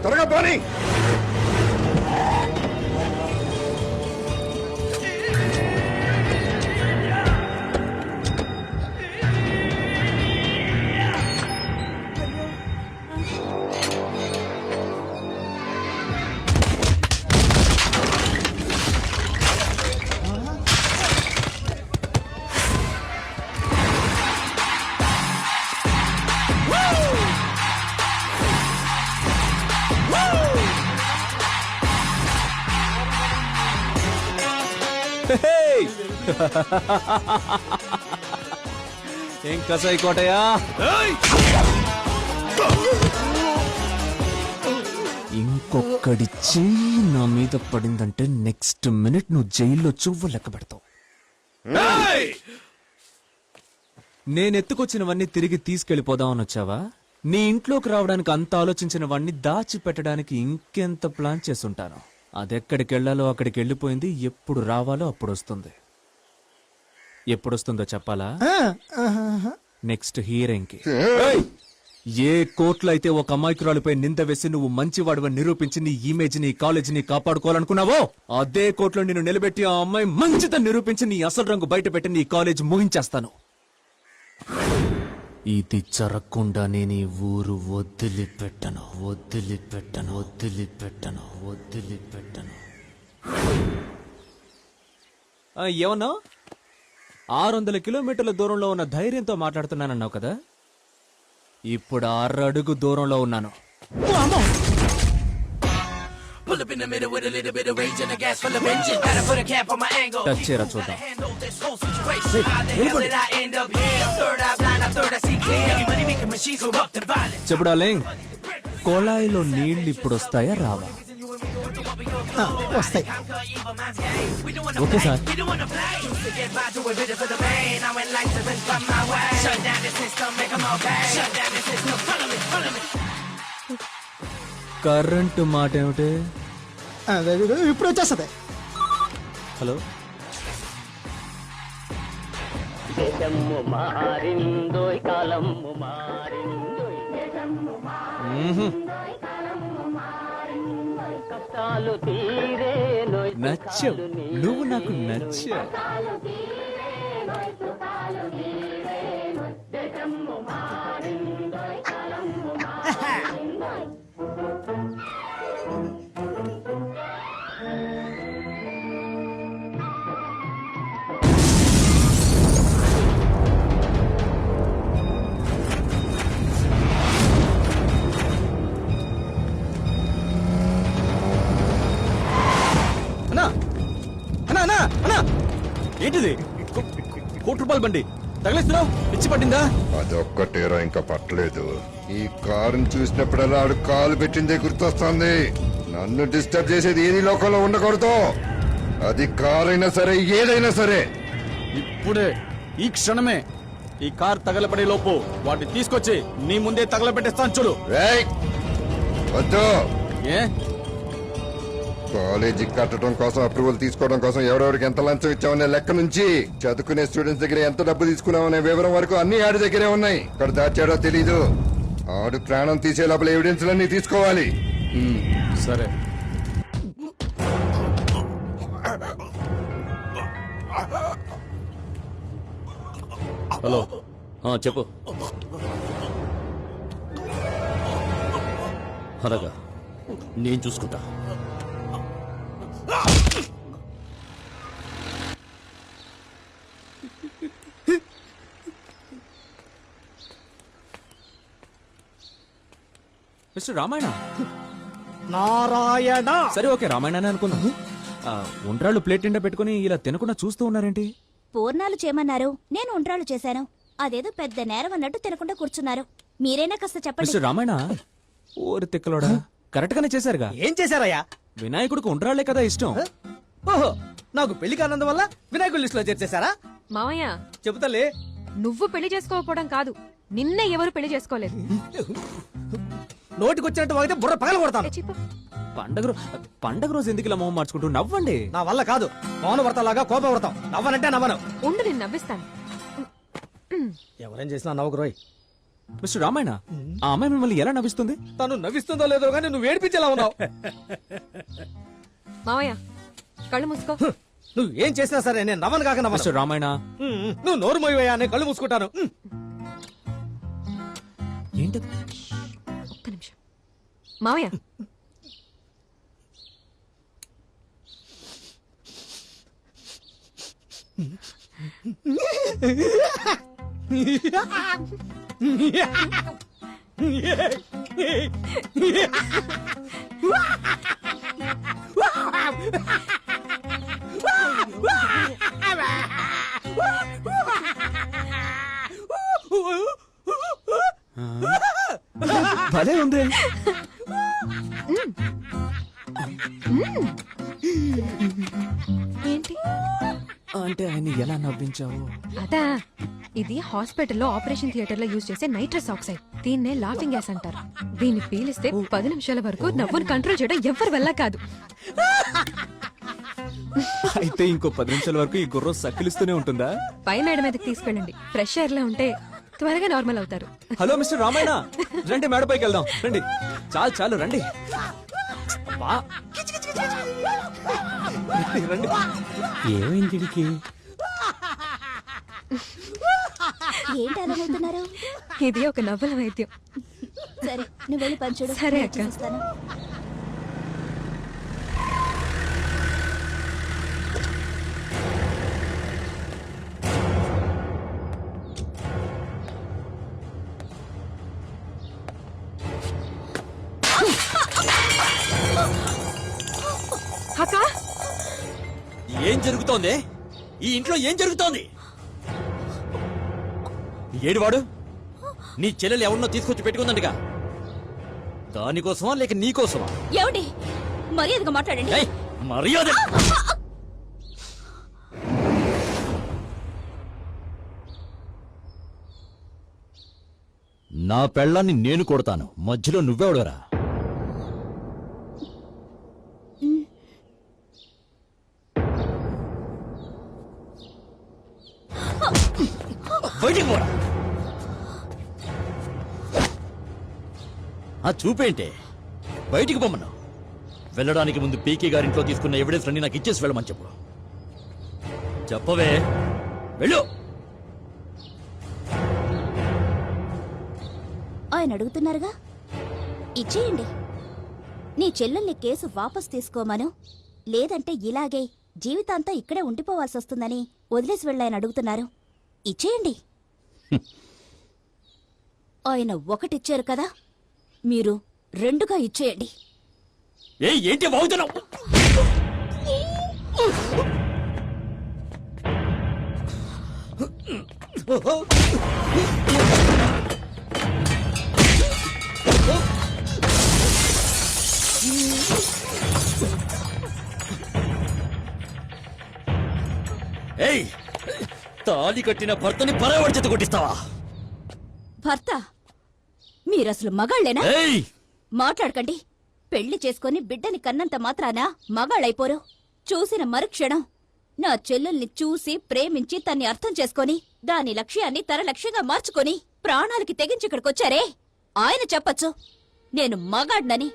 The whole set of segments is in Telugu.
త్వరగా పోనీ. ఏం కసాయి కోటయా, ఇంకొకడి చెయ్యి నా మీద పడిందంటే నెక్స్ట్ మినిట్ నువ్వు జైల్లో చువ్వ లెక్క పెడతావు. నేనెత్తుకొచ్చినవన్నీ తిరిగి తీసుకెళ్లిపోదామని వచ్చావా? నీ ఇంట్లోకి రావడానికి అంత ఆలోచించినవన్నీ దాచిపెట్టడానికి ఇంకెంత ప్లాన్ చేసుంటాను. అదెక్కడికి వెళ్లాలో అక్కడికి వెళ్ళిపోయింది. ఎప్పుడు రావాలో అప్పుడు వస్తుంది. ఎప్పుడొస్తుందో చెప్పాలా? నెక్స్ట్ హియరింగ్ కి. ఏ కోర్టులో అయితే ఒక అమాయకురాలిపై నింద వేసి నువ్వు మంచివాడివని నిరూపించి నీ ఇమేజ్ ని కాలేజీని కాపాడుకోవాలనుకున్నావో అదే కోర్టులో నిన్ను నిలబెట్టి ఆ అమ్మాయి మంచిదని నిరూపించి నీ అసలు రంగు బయట పెట్టి నీ కాలేజ్ ముగించేస్తాను. ఇది జరగకుండా నేను ఈ ఊరు వదిలిపెట్టను. ఏమన్నా 600 కిలోమీటర్ల దూరంలో ఉన్న ధైర్యంతో మాట్లాడుతున్నానన్నావు కదా, ఇప్పుడు 6 అడుగు దూరంలో ఉన్నాను. టచ్ చేయరా చూద్దాం. చెప్పుడా లింగ్, కొళాయిలో నీళ్లు ఇప్పుడు వస్తాయా రావా? వస్తాయి. Okay sir. కరెంటు మాట ఏమిటి? ఇప్పుడు వచ్చేస్తుంది. హలో, నచ్చావు నువ్వు, నాకు నచ్చావు. ఏంటిది? ₹1 బండి తగిలిస్తున్నావు, పిచ్చి పట్టిందా? అదొక్కటేరా, ఇంకా పట్టలేదు. ఈ కారుని చూసినప్పుడల్లా ఆడు కాలు పెట్టిందే గుర్తొస్తుంది. నన్ను డిస్టర్బ్ చేసేది ఏది లోకంలో ఉండకూడదు. అది కారైనా సరే, ఏదైనా సరే. ఇప్పుడే, ఈ క్షణమే ఈ కార్ తగలబడే లోపు వాటిని తీసుకొచ్చి నీ ముందే తగలబెట్టేస్తాను చూడు. వద్దు. ఏ కాలేజీ కట్టడం కోసం, అప్రూవల్ తీసుకోవడం కోసం ఎవరెవరికి ఎంత లంచం ఇచ్చామనే లెక్క నుంచి చదువుకునే స్టూడెంట్స్ దగ్గర ఎంత డబ్బు తీసుకున్నామనే వివరం వరకు అన్ని ఆడి దగ్గరే ఉన్నాయి. ఇక్కడ దాచాడో తెలీదు. ఆడు ప్రాణం తీసే లోపల ఎవిడెన్స్లన్నీ తీసుకోవాలి. సరే. హలో, చెప్పు. అలాగా, నేను చూసుకుంటా. మిస్టర్ రామాయణ. నారాయణ. సరే, ఓకే, రామాయణ అనుకుందాం. ఉండ్రాళ్ళు ప్లేట్ నిండా పెట్టుకుని ఇలా తినకుండా చూస్తూ ఉన్నారేంటి? పూర్ణాలు చేయమన్నారు, నేను ఉండ్రాళ్ళు చేశాను. అదేదో పెద్ద నేరం అన్నట్టు తినకుండా కూర్చున్నారు. మీరైనా కాస్త చెప్పండి. మిస్టర్ రామాయణ, ఓరి తిక్కలోడా, కరెక్ట్ గానే చేశారుగా. ఏం చేశారయ్యా? వినాయకుడికి ఉండ్రాళ్లే కదా ఇష్టం. ఓహో, నాకు పెళ్లి కానందు వల్ల వినాయకుడి లిస్ట్ లో చేర్చేశారా? మావయ్య, చెబుతలే. నువ్వు పెళ్లి చేసుకోకపోవడం కాదు, నిన్నే ఎవరు పెళ్లి చేసుకోలేదు. నోటికొచ్చినట్టు వాగితే బుర్ర పగల కొడతాను. పండగ రోజు ఎందుకు ఇలా మొహం మార్చుకుంటూ? నవ్వండి. నా వల్ల కాదు. మౌన వ్రతలాగా కోప వ్రతం. నవ్వనంటే నవ్వను. ఉండు, నేను నవ్విస్తాను. ఎవరేం చేసినా నవ్వుకు రోయ్. మిస్టర్ రామాయణ ఆ అమ్మాయి మిమ్మల్ని ఎలా నవ్విస్తుంది? తను నవ్విస్తుందో లేదో గానీ నువ్వు ఏడిపించేలా ఉన్నావు. మావయ్య కళ్ళు మూసుకో. నువ్వు ఏం చేసినా సరే నేను నవ్వను కాక నవ్వను. మిస్టర్ రామాయణ నువ్వు నోరు మోయవయ్యా, నేను కళ్ళు మూసుకుంటాను. ఏంటి ఒక్క నిమిషం మావయ్య. భలే ఉంది. ఏంటి అంటే ఆయన ఎలా నవ్వించావు? అదా, ఇది హాస్పిటల్లో ఆపరేషన్ థియేటర్ లో యూజ్ చేసే నైట్రస్ ఆక్సైడ్. దీన్నే లాఫింగ్ గ్యాస్ అంటారు. దీన్ని పీలిస్తే 10 నిమిషాల వరకు నవ్వును కంట్రోల్ చేయడం ఎవ్వరి వల్ల కాదు. అయితే ఇంకో 10 నిమిషాల వరకు ఈ గుర్రం సక్కిలిస్తూనే ఉంటుందా? పై మేడ మీదకి తీసుకెళ్ళండి. ఫ్రెష్ ఎయిర్ లో ఉంటే త్వరగా నార్మల్ అవుతారు. హలో మిస్టర్ రామాయణ, రండి మేడపైకి వెళ్దాం. రండి, చాలు చాలు రండి. అబ్బా. రండి. ఏమైంది వీడికి? ఏంటి అలా నవ్వుతున్నారు? ఇది ఒక నవ్వుల వైద్యం. సరే నువ్వు వెళ్ళి పంచుడు. సరే అక్క. చూస్తాను. అక్క ఏం జరుగుతోంది? ఈ ఇంట్లో ఏం జరుగుతోంది? ఏడువాడు నీ చెల్లెలు ఎవరినో తీసుకొచ్చి పెట్టుకుందంటగా. దానికోసమా లేక నీకోసమా? ఏమండి మర్యాదగా మాట్లాడండి. ఏయ్, మర్యాద. నా పెళ్ళాన్ని నేను కొడతాను, మధ్యలో నువ్వెవడరా? బయటికి పోరా. ఆ చూపేంటే? బయటికి పొమ్మను. వెళ్ళడానికి ముందు పీకే గారింట్లో తీసుకున్న ఎవిడెన్స్ అన్ని నాకు ఇచ్చేసి వెళ్ళమని చెప్పు. చెప్పవే, వెళ్ళు. ఆయన అడుగుతున్నారుగా, ఇచ్చేయండి. నీ చెల్లెల్ని కేసు వాపస్ తీసుకోమను, లేదంటే ఇలాగే జీవితాంతం ఇక్కడే ఉండిపోవాల్సి వస్తుందని వదిలేసి వెళ్ళాయని అడుగుతున్నారు. ఇచ్చేయండి. ఆయన ఒకటిచ్చారు కదా, మీరు 2గా ఇచ్చేయండి. ఏంటి బాగుతున్నావు? ఏయ్, తాళి కట్టిన భర్తని పరావాడి చేత కొట్టిస్తావా? భర్త మీరసలు మగాళ్ళేనా? ఏయ్, మాట్లాడకండి. పెళ్లి చేసుకుని బిడ్డని కన్నంత మాత్రాన మగాళ్ళైపోరు. చూసిన మరుక్షణం నా చెల్లెల్ని చూసి ప్రేమించి తన్ని అర్థం చేసుకొని దాని లక్ష్యాన్ని తన లక్ష్యంగా మార్చుకొని ప్రాణాలకి తెగించి ఇక్కడికొచ్చారే, ఆయన చెప్పచ్చు నేను మగాడ్నని.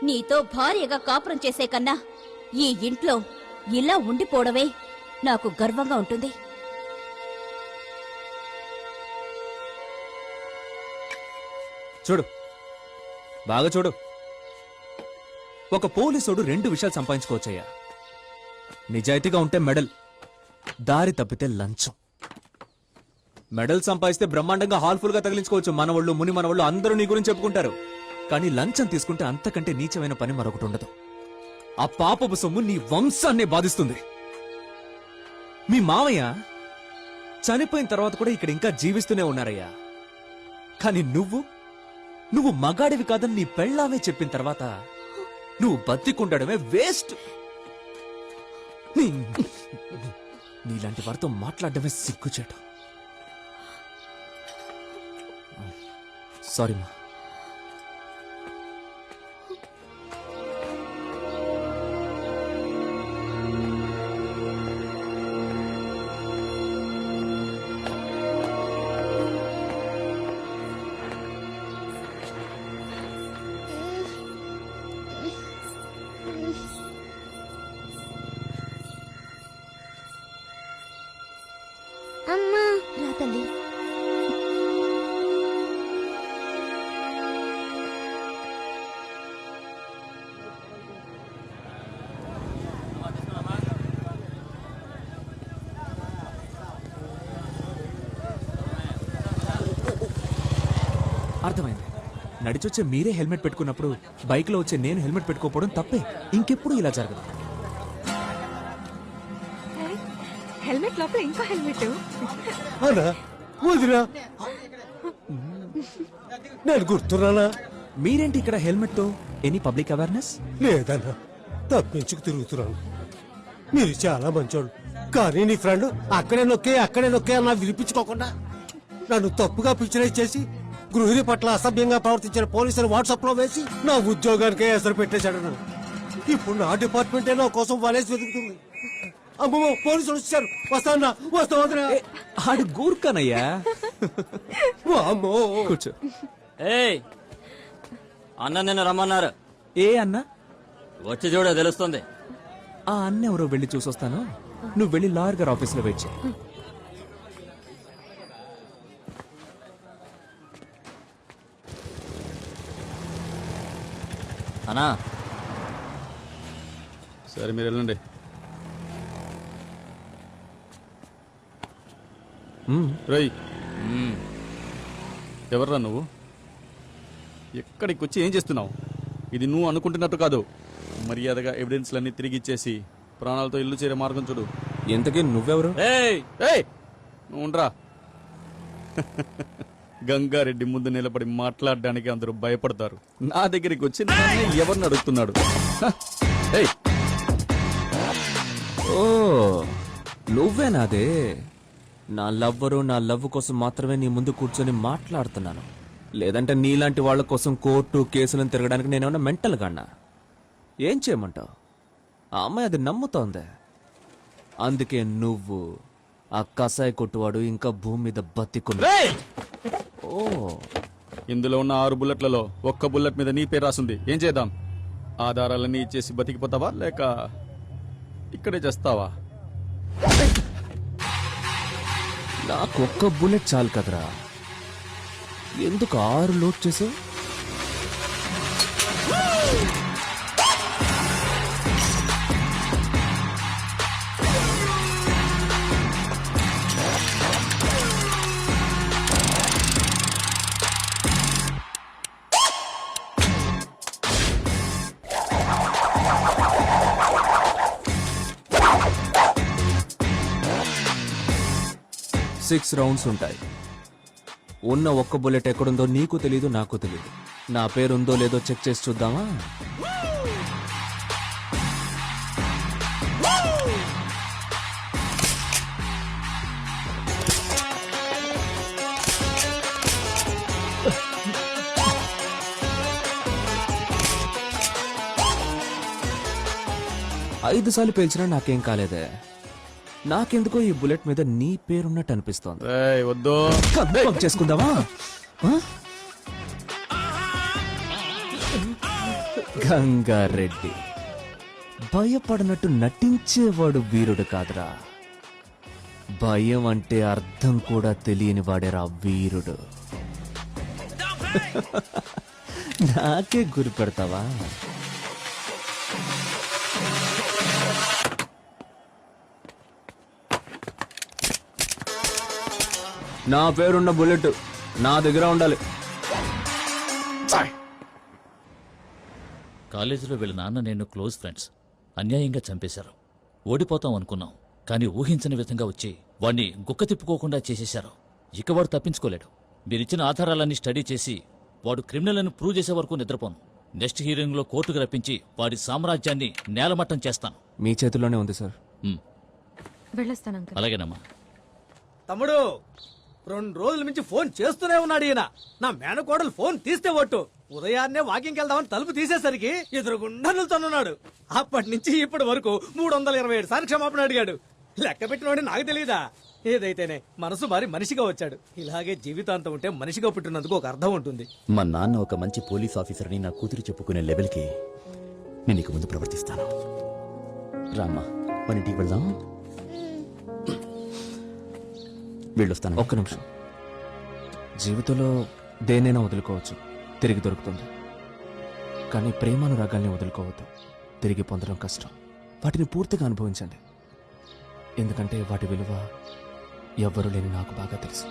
నీతో భార్యగా కాపురం చేసే కన్నా ఈ ఇంట్లో ఇలా ఉండిపోవడమే నాకు గర్వంగా ఉంటుంది. చూడు, బాగా చూడు. ఒక పోలీసుడు 2 విషయాలు సంపాదించుకోవచ్చయ్యా. నిజాయితీగా ఉంటే మెడల్, దారి తప్పితే లంచం. మెడల్ సంపాదిస్తే బ్రహ్మాండంగా హాల్ఫుల్ గా తగిలించుకోవచ్చు. మనవాళ్ళు ముని మనవాళ్ళు అందరూ నీ గురించి చెప్పుకుంటారు. కానీ లంచం తీసుకుంటే అంతకంటే నీచమైన పని మరొకటి ఉండదు. ఆ పాపపు సొమ్ము నీ వంశాన్ని బాధిస్తుంది. మీ మావయ్య చనిపోయిన తర్వాత కూడా ఇక్కడ ఇంకా జీవిస్తూనే ఉన్నారయ్యా. కానీ నువ్వు మగాడివి కాదని నీ పెళ్ళామే చెప్పిన తర్వాత నువ్వు బతికుండడమే వేస్ట్. నీలాంటి వారితో మాట్లాడడమే సిగ్గుచేట. సారీ మా. అర్థమైంది. నడిచొచ్చే మీరే హెల్మెట్ పెట్టుకున్నప్పుడు బైక్ లో వచ్చే నేను హెల్మెట్ పెట్టుకోకపోవడం తప్పే. ఇంకెప్పుడు ఇలా జరగదు. హెల్మెట్ లోపల ఇంకో హెల్మెట్. అన్నా వదినా నేను గుర్తున్నానా? మీరేంటి ఇక్కడ హెల్మెట్ తో? Any public awareness? లేదన్నా, తప్పించుకు తిరుగుతున్నాను. మీరు చాలా మంచోళ్ళు, కానీ నీ ఫ్రెండ్ అక్కడే నొక్కే అన్నా వినిపించుకోకుండా నన్ను తప్పుగా పిక్చరైజ్ చేసి గృహిణి పట్ల అసభ్యంగా ప్రవర్తించిన పోలీసులు వాట్సాప్ లో వేసి నా ఉద్యోగానికే ఎసరు పెట్టేశాడు. ఇప్పుడు నా డిపార్ట్మెంటే నా కోసం వలేసి వెతుకుతుంది. అమ్మో, పోలీసులు వచ్చారు. వస్తా. ఆడు గూర్ఖానయ్యా. అమ్మో, కూర్చో. ఏయ్ అన్న నిన్ను రమ్మన్నారు. ఏ అన్నా? వచ్చి చూడ తెలుస్తుంది. ఆ అన్న ఎవరో వెళ్ళి చూసొస్తాను. నువ్వు వెళ్ళి లాయర్ గారి ఆఫీస్ లో వెయిట్ చేయి. అన్నా సరే మీరు వెళ్ళండి. రై ఎవర్రా నువ్వు? ఎక్కడికి వచ్చి ఏం చేస్తున్నావు? ఇది నువ్వు అనుకుంటున్నట్టు కాదు. మర్యాదగా ఎవిడెన్స్లన్నీ తిరిగి ఇచ్చేసి ప్రాణాలతో ఇల్లు చేరే మార్గం చూడు. ఎంతకీ నువ్వెవరు? ఏయ్ ఏయ్ నువ్వు ఉండరా. గంగారెడ్డి ముందు నిలబడి మాట్లాడడానికి అందరూ భయపడతారు. నా దగ్గరికి వచ్చి నన్ను ఎవరిని అడుగుతున్నాడు? ఏయ్ ఓ నువ్వేనాదే? నా లవ్వరు, నా లవ్ కోసం మాత్రమే నీ ముందు కూర్చొని మాట్లాడుతున్నాను. లేదంటే నీలాంటి వాళ్ళ కోసం కోర్టు కేసులను తిరగడానికి నేనేమన్నా మెంటల్ గాన్నా? ఏం చేయమంటావు? ఆ అమ్మాయి అది నమ్ముతోంది. అందుకే నువ్వు ఆ కసాయి కొట్టువాడు ఇంకా భూమి మీద బతికున్నా. ఓ ఇందులో ఉన్న 6 బుల్లెట్లలో ఒక్క బుల్లెట్ మీద నీ పేరు రాసుంది. ఏం చేద్దాం? ఆధారాలన్నీ ఇచ్చేసి బతికిపోతావా లేక ఇక్కడే చేస్తావా? నాకు ఒక్క బుల్లెట్ చాలు కదరా. ఎందుకు 6 లోడ్ చేసావు? సిక్స్ రౌండ్స్ ఉంటాయి. ఉన్న ఒక్క బుల్లెట్ ఎక్కడుందో నీకు తెలీదు, నాకు తెలీదు. నా పేరుందో లేదో చెక్ చేసి చూద్దామా? ఐదు సార్లు పేల్చినా నాకేం కాలేదే. నాకెందుకో ఈ బుల్లెట్ మీద నీ పేరున్నట్టు అనిపిస్తోంది. ఏయ్ వద్దు. కన్ఫర్మ్ చేసుకుందామా? ఆ? గంగారెడ్డి భయపడినట్టు నటించేవాడు వీరుడు కాదురా. భయం అంటే అర్థం కూడా తెలియని వాడేరా వీరుడు. నాకే గురి పెడతావా? నా పేరున్న బుల్లెట్ నా దగ్గర ఉండాలి. కాలేజీలో వీళ్ళ నాన్న నేను క్లోజ్ ఫ్రెండ్స్. అన్యాయంగా చంపేశారు. ఓడిపోతాం అనుకున్నాం, కానీ ఊహించని విధంగా వచ్చి వాణ్ణి గుక్క తిప్పుకోకుండా చేసేశారు. ఇక వాడు తప్పించుకోలేడు. మీరిచ్చిన ఆధారాలన్నీ స్టడీ చేసి వాడు క్రిమినల్ అని ప్రూవ్ చేసే వరకు నిద్రపోను. నెక్స్ట్ హీరింగ్ లో కోర్టుకు రప్పించి వాడి సామ్రాజ్యాన్ని నేలమట్టం చేస్తాను. మీ చేతిలోనే ఉంది సార్. వెళ్ళొస్తాను అంకుల్. అలాగేనమ్మా. తమ్ముడు 2 రోజుల నుంచి ఫోన్ చేస్తూనే ఉన్నాడు ఈయన. నా మేనకోడలు ఫోన్ తీస్తే ఒట్టు. ఉదయాన్నే వాకింగ్ వెళ్దామని తలుపు తీసేసరికి ఎదురుగుండా నిల్చున్నాడు. అప్పటి నుంచి ఇప్పటి వరకు 327 సార్లు క్షమాపణ అడిగాడు. లెక్క పెట్టినోడి నాకు తెలియదా? ఏదైతేనే మనసు మారి మనిషిగా వచ్చాడు. ఇలాగే జీవితాంతం ఉంటే మనిషిగా పుట్టినందుకు ఒక అర్థం ఉంటుంది. మా నాన్న ఒక మంచి పోలీస్ ఆఫీసర్ అని నా కూతురు చెప్పుకునే లెవెల్కి నేను ఇక ముందు ప్రవర్తిస్తాను. రామ్మా, మన ఇంటికి వెళ్దాం. వెళ్ళొస్తాను. ఒక్క నిమిషం. జీవితంలో దేనైనా వదులుకోవచ్చు, తిరిగి దొరుకుతుంది. కానీ ప్రేమానురాగాల్ని వదులుకోవద్దు. తిరిగి పొందడం కష్టం. వాటిని పూర్తిగా అనుభవించండి. ఎందుకంటే వాటి విలువ ఎవ్వరూ లేని నాకు బాగా తెలుసు.